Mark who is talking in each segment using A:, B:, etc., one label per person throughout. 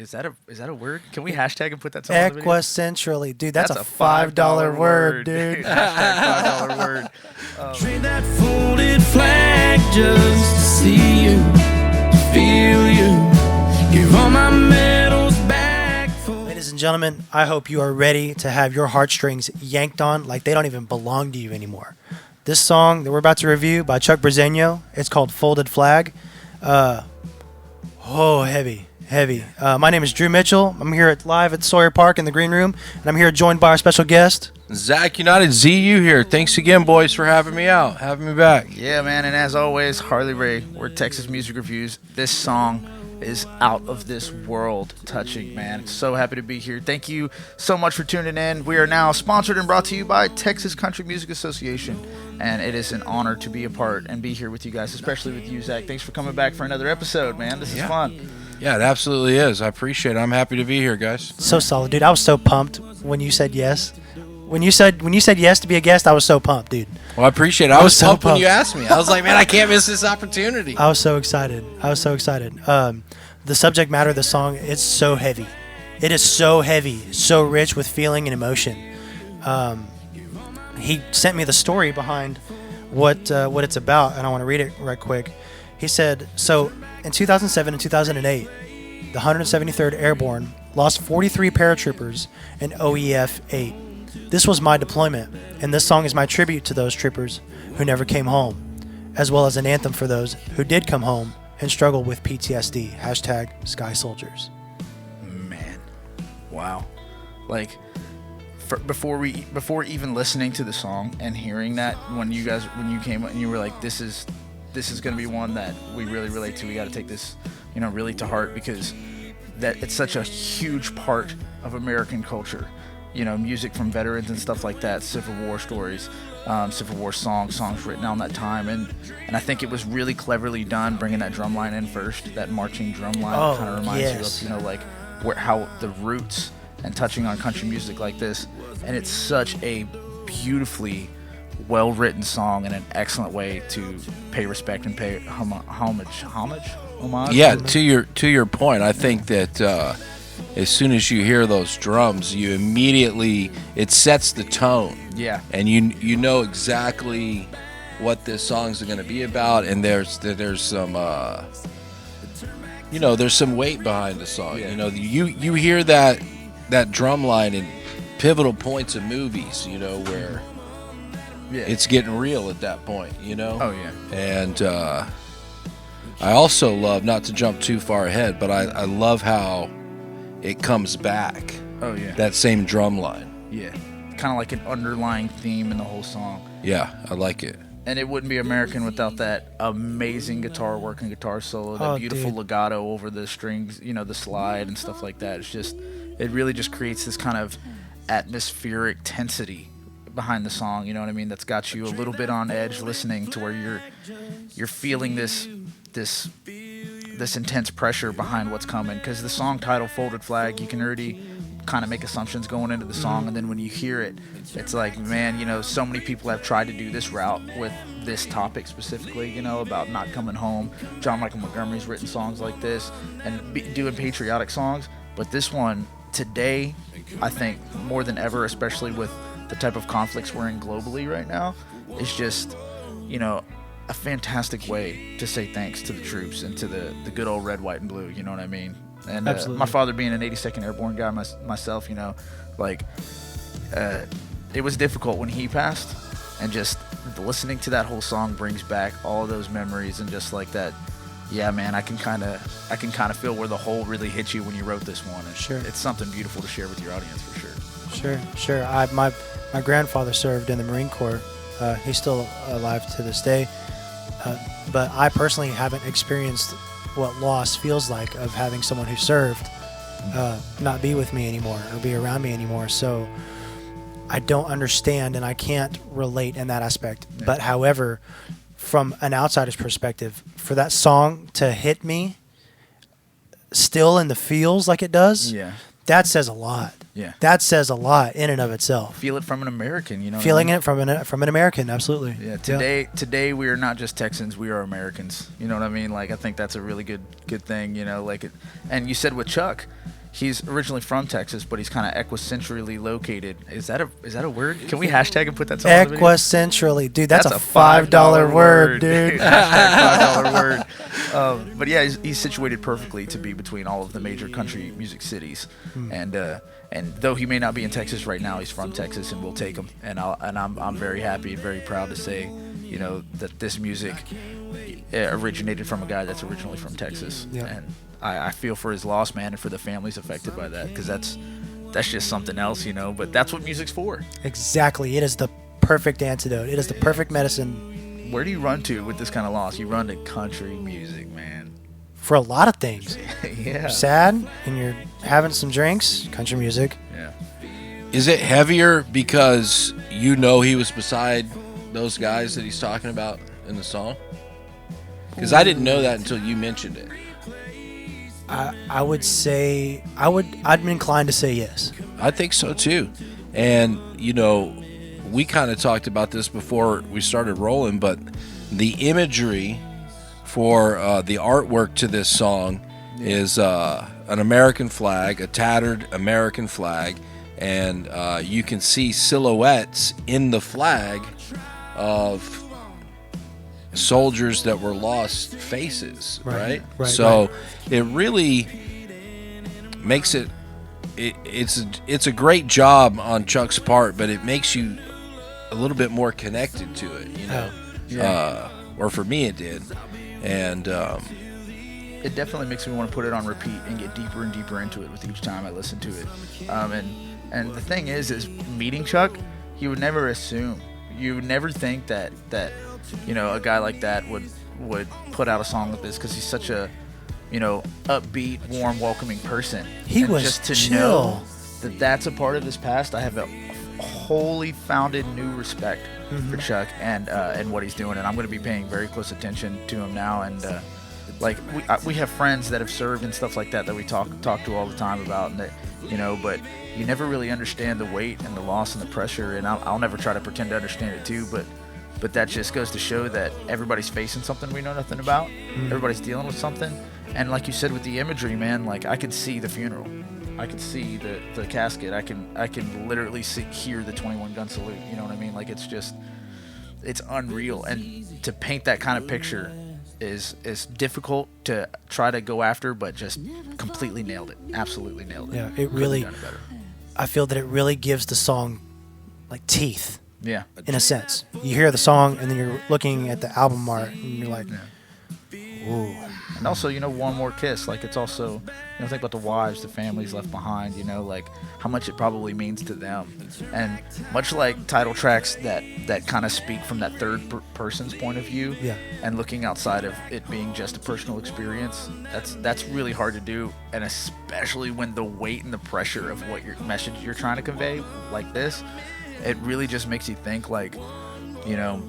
A: Is that a word? Can we hashtag and put that song on the video?
B: Equicentrally. Dude, that's a $5 word, dude.
A: Hashtag $5 word.
C: Trade that folded flag just to see you, to feel you. Give all my medals back.
B: Ladies and gentlemen, I hope you are ready to have your heartstrings yanked on like they don't even belong to you anymore. This song that we're about to review by Chuck Briseno, it's called Folded Flag. Heavy. My name is Drew Mitchell. I'm here live at Sawyer Park in the green room, and I'm here joined by our special guest,
D: Zakk United, ZU here. Thanks again, boys, for having me out, having me back.
A: Yeah, man, and as always, Harley Ray, we're Texas Music Reviews. This song is out of this world touching, man. So happy to be here. Thank you so much for tuning in. We are now sponsored and brought to you by Texas Country Music Association, and it is an honor to be a part and be here with you guys, especially with you, Zakk. Thanks for coming back for another episode, man. This is fun.
D: Yeah, it absolutely is. I appreciate it. I'm happy to be here, guys.
B: So solid, dude. I was so pumped when you said yes. When you said yes to be a guest, I was so pumped, dude.
D: Well, I appreciate it. I was
B: so
D: pumped when
B: pumped.
D: you asked me. I was like, man, I can't miss this opportunity.
B: I was so excited. The subject matter of the song, it's so heavy. It is so heavy, so rich with feeling and emotion. He sent me the story behind what it's about, and I want to read it right quick. He said, so in 2007 and 2008, the 173rd Airborne lost 43 paratroopers in OEF 8. This was my deployment, and this song is my tribute to those troopers who never came home, as well as an anthem for those who did come home and struggle with PTSD. Hashtag Sky Soldiers.
A: Man, wow. Like, before even listening to the song and hearing that, when you came and you were like, this is going to be one that we really relate to. We got to take this, really to heart, because that it's such a huge part of American culture. Music from veterans and stuff like that, Civil War stories, Civil War songs written on that time, and I think it was really cleverly done, bringing that drum line in first. That marching drum line kind of reminds you of, how the roots, and touching on country music like this. And it's such a beautifully well-written song and an excellent way to pay respect and pay homage.
D: Yeah, to your point, I think that as soon as you hear those drums, you immediately, it sets the tone.
A: Yeah.
D: And you know exactly what this song's going to be about, and there's some there's some weight behind the song.
A: Yeah.
D: You hear that drum line in pivotal points of movies, where it's getting real at that point,
A: Oh yeah.
D: And I also love, not to jump too far ahead, but I love how it comes back.
A: Oh yeah.
D: That same drum line.
A: Yeah. Kind of like an underlying theme in the whole song.
D: Yeah, I like it.
A: And it wouldn't be American without that amazing guitar work and guitar solo, that beautiful legato over the strings, the slide and stuff like that. It really just creates this kind of atmospheric tensity behind the song, you know what I mean? That's got you a little bit on edge listening, to where you're feeling this intense pressure behind what's coming. Because the song title, Folded Flag, you can already kind of make assumptions going into the song, and then when you hear it, it's like, man, so many people have tried to do this route with this topic specifically, about not coming home. John Michael Montgomery's written songs like this and doing patriotic songs, but this one today, I think more than ever, especially with the type of conflicts we're in globally right now, is just, a fantastic way to say thanks to the troops and to the good old red, white, and blue, you know what I mean? And my father being an 82nd Airborne guy myself, it was difficult when he passed, and just listening to that whole song brings back all those memories, and just like that, yeah, man, I can kind of feel where the hole really hit you when you wrote this one. And
B: sure.
A: It's something beautiful to share with your audience for sure.
B: Sure. My grandfather served in the Marine Corps. He's still alive to this day. But I personally haven't experienced what loss feels like of having someone who served not be with me anymore or be around me anymore. So I don't understand, and I can't relate in that aspect. Yeah. But however, from an outsider's perspective, for that song to hit me still in the feels like it does, that says a lot.
A: Yeah,
B: that says a lot in and of itself.
A: Feel it from an American,
B: Feeling it from an American, absolutely.
A: Yeah. Today we are not just Texans; we are Americans. You know what I mean? Like, I think that's a really good thing. And you said with Chuck, he's originally from Texas, but he's kind of equicentrally located. Is that a word? Can we hashtag and put that song on the video?
B: Equicentrally, dude. That's a $5 word, dude.
A: Hashtag $5 word. But yeah, he's situated perfectly to be between all of the major country music cities, and though he may not be in Texas right now, he's from Texas, and we'll take him. And I'm very happy and very proud to say, you know, that this music originated from a guy that's originally from Texas.
B: Yeah.
A: And I feel for his loss, man, and for the families affected by that, because that's just something else, you know. But that's what music's for.
B: Exactly. It is the perfect antidote. It is the perfect medicine.
A: Where do you run to with this kind of loss? You run to country music, man.
B: For a lot of things.
A: Yeah.
B: You're sad and you're having some drinks, country music.
A: Yeah.
D: Is it heavier because you know he was beside those guys that he's talking about in the song? Because I didn't know that until you mentioned it.
B: I would say I'd be inclined to say yes.
D: I think so too. And you know, we kind of talked about this before we started rolling, but the imagery for the artwork to this song is an American flag, a tattered American flag, and you can see silhouettes in the flag of soldiers that were lost faces, right? So it really makes it's a great job on Chuck's part, but it makes you a little bit more connected to it, you know. Or for me it did. And
A: it definitely makes me want to put it on repeat and get deeper and deeper into it with each time I listen to it. And the thing is meeting Chuck, you would never assume, you would never think that you know, a guy like that would put out a song like this, because he's such a, you know, upbeat, warm, welcoming person.
B: He was
A: just to
B: chill.
A: know that that's a part of his past. I have a wholly founded new respect for Chuck and what he's doing, and I'm going to be paying very close attention to him now. And like we have friends that have served and stuff like that we talk to all the time about, and that, you know, but you never really understand the weight and the loss and the pressure, and I'll never try to pretend to understand it too, but that just goes to show that everybody's facing something we know nothing about. Everybody's dealing with something. And like you said with the imagery, man, like I could see the funeral. I could see the casket. I can literally hear the 21 gun salute. You know what I mean? Like it's unreal. And to paint that kind of picture is difficult to try to go after, but just completely nailed it. Absolutely nailed it.
B: Yeah, it really,
A: Couldn't have done it better.
B: I feel that it really gives the song like teeth.
A: Yeah.
B: In a sense, you hear the song and then you're looking at the album art and you're like, ooh.
A: And also, you know, One More Kiss, like it's also, you know, think about the wives, the families left behind, you know, like how much it probably means to them. And much like title tracks that kind of speak from that third person's point of view, and looking outside of it being just a personal experience, that's really hard to do. And especially when the weight and the pressure of what your message you're trying to convey like this, it really just makes you think, like, you know,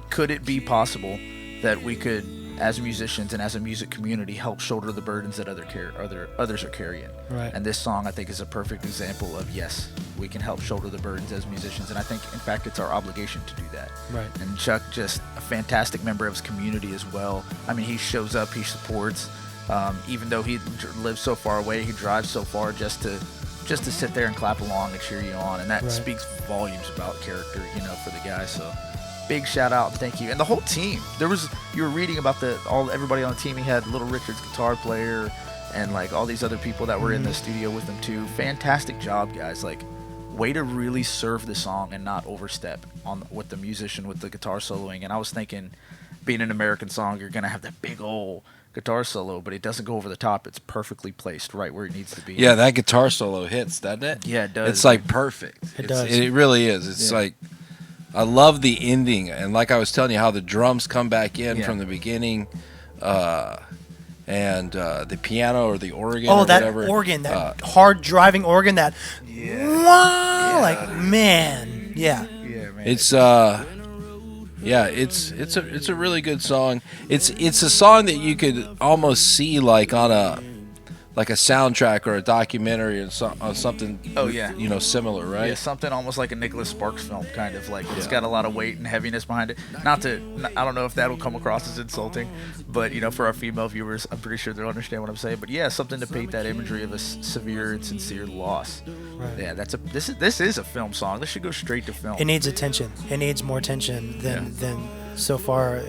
A: could it be possible that we could, as musicians and as a music community, help shoulder the burdens that others are carrying?
B: Right.
A: And this song, I think, is a perfect example of, yes, we can help shoulder the burdens as musicians, and I think, in fact, it's our obligation to do that.
B: Right.
A: And Chuck, just a fantastic member of his community as well. I mean, he shows up, he supports, even though he lives so far away, he drives so far just to sit there and clap along and cheer you on, and that speaks volumes about character, you know, for the guy. So big shout out and thank you. And the whole team, you were reading about everybody on the team. He had Little Richard's guitar player and like all these other people that were in the studio with him too. Fantastic job, guys. Like, way to really serve the song and not overstep with the musician, with the guitar soloing. And I was thinking, being an American song, you're gonna have that big old guitar solo, but it doesn't go over the top. It's perfectly placed right where it needs to be.
D: Yeah, that guitar solo hits, doesn't it?
A: Yeah, it does.
D: It's like perfect.
B: It does.
D: It really is. It's like, I love the ending, and like I was telling you, how the drums come back in from the beginning, and the piano or the organ.
B: Oh,
D: or
B: that
D: whatever.
B: organ, that hard driving organ, that like, man, yeah,
A: man.
D: It's it's a really good song. It's a song that you could almost see like on like a soundtrack or a documentary or something.
A: Oh, yeah.
D: You know, similar, right?
A: Yeah, something almost like a Nicholas Sparks film, kind of like it's got a lot of weight and heaviness behind it. I don't know if that'll come across as insulting, but you know, for our female viewers, I'm pretty sure they'll understand what I'm saying. But yeah, something to paint that imagery of a severe and sincere loss.
B: Right.
A: Yeah, this is a film song. This should go straight to film.
B: It needs attention. It needs more attention than so far.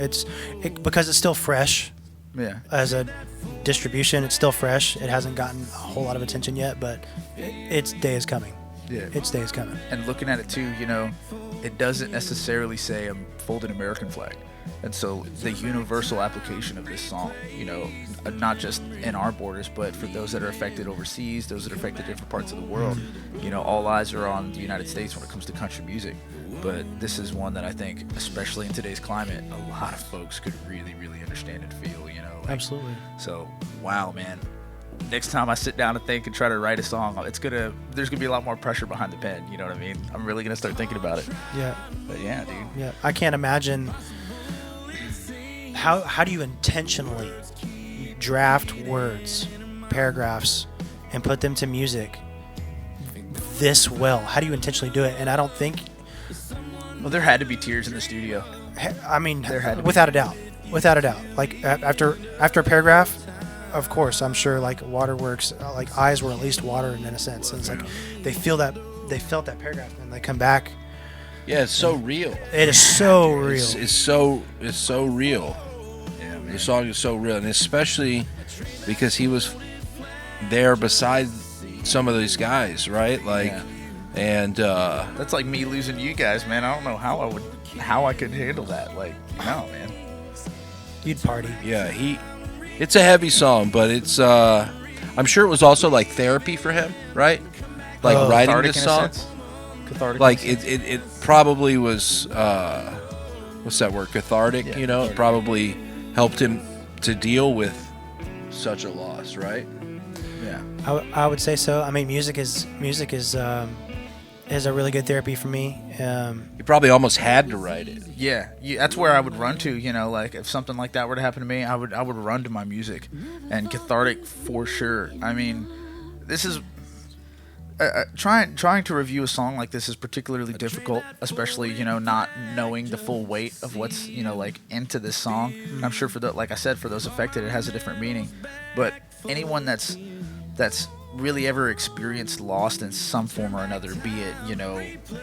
B: Because it's still fresh.
A: Yeah.
B: As a distribution, it's still fresh. It hasn't gotten a whole lot of attention yet, but its day is coming.
A: Yeah.
B: Its day is coming.
A: And looking at it too, you know, it doesn't necessarily say a folded American flag. And so the universal application of this song, you know, not just in our borders, but for those that are affected overseas, those that are affected in different parts of the world, you know, all eyes are on the United States when it comes to country music. But this is one that I think, especially in today's climate, a lot of folks could really, really understand and feel, you know. Like,
B: Absolutely.
A: So, wow, man. Next time I sit down and think and try to write a song, there's gonna be a lot more pressure behind the pen. You know what I mean? I'm really gonna start thinking about it.
B: Yeah.
A: But yeah, dude.
B: Yeah. I can't imagine how do you intentionally draft words, paragraphs, and put them to music this well? How do you intentionally do it? And I don't think.
A: Well, there had to be tears in the studio.
B: I mean,
A: There had to be.
B: without a doubt. Without a doubt. Like after a paragraph, of course, I'm sure like waterworks, like eyes were at least watering in a sense. And it's like they felt that paragraph and they come back.
D: Yeah, it's so real.
B: It is so real.
D: It's so real.
A: Yeah, man.
D: The song is so real, and especially because he was there beside some of these guys, right? Like,
A: Yeah.
D: and
A: That's like me losing you guys, man. I don't know how I could handle that. Like, no, man.
B: You'd party.
D: yeah, it's a heavy song, but it's I'm sure it was also like therapy for him, right? Like writing
A: Cathartic
D: this
A: in a
D: song.
A: sense? Cathartic.
D: Like
A: in a sense?
D: it probably was what's that word, cathartic,
A: Yeah,
D: you know. It probably helped him to deal with such a loss, right?
A: Yeah.
B: I would say so. I mean, music is a really good therapy for me.
D: He probably almost had to write it.
A: Yeah, that's where I would run to. You know, like if something like that were to happen to me, I would run to my music, and cathartic for sure. I mean, this is trying to review a song like this is particularly difficult, especially not knowing the full weight of what's like into this song. And I'm sure like I said, for those affected, it has a different meaning. But anyone that's really ever experienced loss in some form or another, be it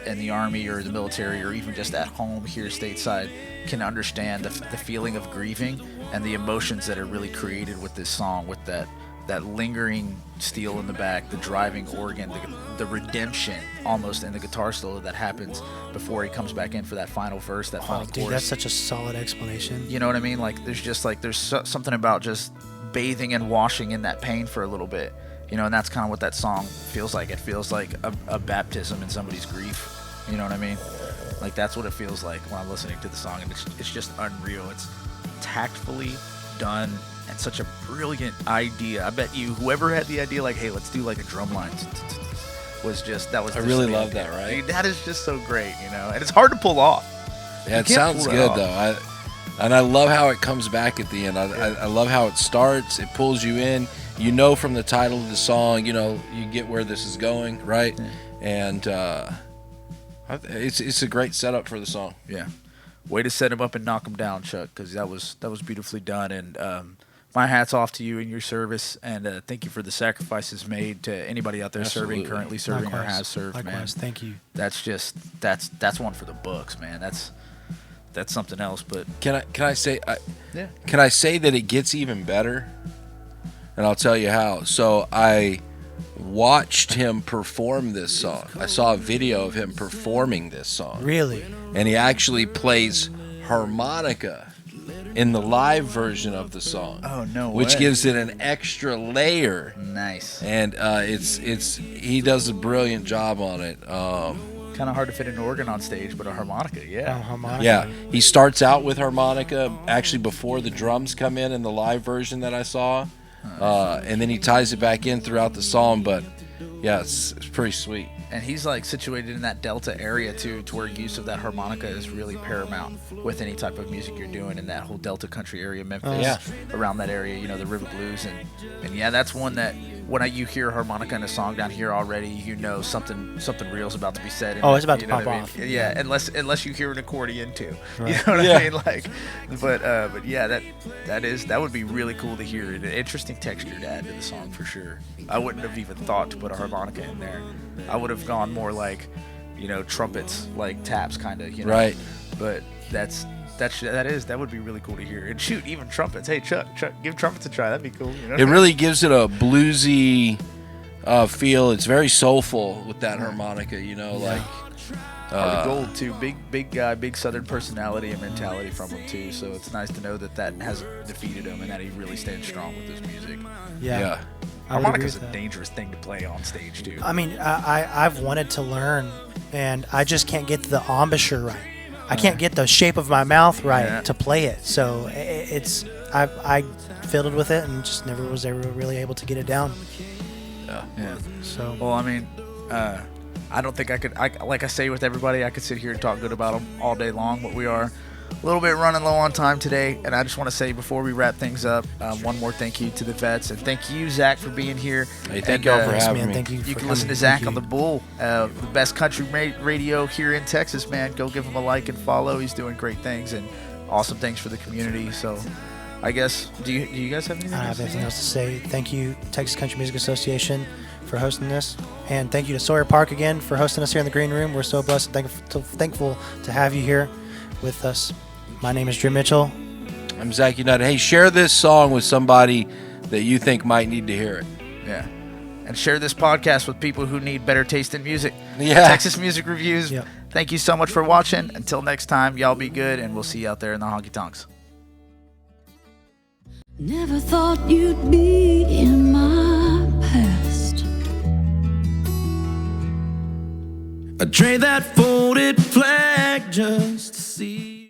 A: in the army or the military or even just at home here stateside, can understand the feeling of grieving and the emotions that are really created with this song, with that lingering steel in the back, the driving organ, the redemption almost in the guitar solo that happens before he comes back in for that final verse, that final
B: Dude,
A: chorus.
B: that's such a solid explanation.
A: You know what I mean? Like there's something about just bathing and washing in that pain for a little bit. And that's kind of what that song feels like. It feels like a baptism in somebody's grief. You know what I mean? Like that's what it feels like when I'm listening to the song, and it's just unreal. It's tactfully done and such a brilliant idea. I bet you whoever had the idea, like, hey, let's do like a drum line, was just that was.
D: I really love that, right?
A: Dude, that is just so great, and it's hard to pull off.
D: Yeah,
A: You
D: it
A: can't
D: sounds
A: pull it
D: good
A: off.
D: though. I love how it comes back at the end. I love how it starts. It pulls you in. From the title of the song, you get where this is going, right? Yeah. And it's a great setup for the song.
A: Yeah, way to set him up and knock him down, Chuck, because that was beautifully done. And my hat's off to you and your service, and thank you for the sacrifices made to anybody out there
D: Absolutely.
A: currently serving, or
B: Likewise.
A: has served.
B: Likewise.
A: Man,
B: Thank you.
A: that's one for the books, man. That's something else. But
D: Can I say?
A: yeah,
D: Can I say that it gets even better? And I'll tell you how. So I watched him perform this song. I saw a video of him performing this song.
B: Really?
D: And he actually plays harmonica in the live version of the song.
A: Oh, no
D: Which
A: way.
D: gives it an extra layer.
A: nice.
D: And he does a brilliant job on it.
A: Kind of hard to fit an organ on stage, but a harmonica, yeah.
B: Harmonica.
D: Yeah, he starts out with harmonica actually before the drums come in the live version that I saw. And then he ties it back in throughout the song, but yeah, it's pretty sweet.
A: and he's like situated in that Delta area too, to where use of that harmonica is really paramount with any type of music you're doing in that whole Delta country area, Memphis, around that area, you know, the River Blues, and yeah, that's one that when you hear harmonica in a song down here already, you know something real's about to be said.
B: It's about to
A: you know
B: pop off.
A: Yeah, unless you hear an accordion too.
B: Right.
A: You know what I mean? Like, but yeah, that would be really cool to hear. An interesting texture to add to the song for sure. I wouldn't have even thought to put a harmonica in there. I would have gone more like, you know, trumpets, like taps, kind of. You know?
D: Right.
A: But that would be really cool to hear. And shoot, even trumpets. Hey, Chuck, give trumpets a try. That'd be cool. You know?
D: It really gives it a bluesy feel. It's very soulful with that harmonica, you know, like.
A: Harley Gold too, big guy, big Southern personality and mentality from him too. So it's nice to know that hasn't defeated him and that he really stands strong with his music.
B: Yeah.
A: Harmonica's a dangerous thing to play on stage too.
B: I mean, I've wanted to learn, and I just can't get the embouchure right. I can't get the shape of my mouth right to play it. So I fiddled with it and just never was ever really able to get it down.
A: Yeah.
B: So.
A: Well, I mean, I don't think I could. Like I say with everybody, I could sit here and talk good about them all day long, but we are a little bit running low on time today, and I just want to say before we wrap things up, one more thank you to the vets, and thank you, Zakk, for being here.
D: Hey, thank y'all for having me.
B: Thank you.
A: You can listen to Zakk on the Bull, the best country radio here in Texas, man. Go give him a like and follow. He's doing great things and awesome things for the community. So, I guess, do you guys have anything?
B: I don't have anything else to say. Thank you, Texas Country Music Association, for hosting this, and thank you to Sawyer Park again for hosting us here in the green room. We're so blessed and thankful to have you here with us. My name is Drew Mitchell.
D: I'm Zakk United. Hey, share this song with somebody that you think might need to hear it.
A: Yeah. And share this podcast with people who need better taste in music.
D: Yeah.
A: Texas Music Reviews. Yep. Thank you so much for watching. Until next time, y'all be good, and we'll see you out there in the honky tonks.
E: Never thought you'd be in my past.
C: I'd trade that folded flag just to see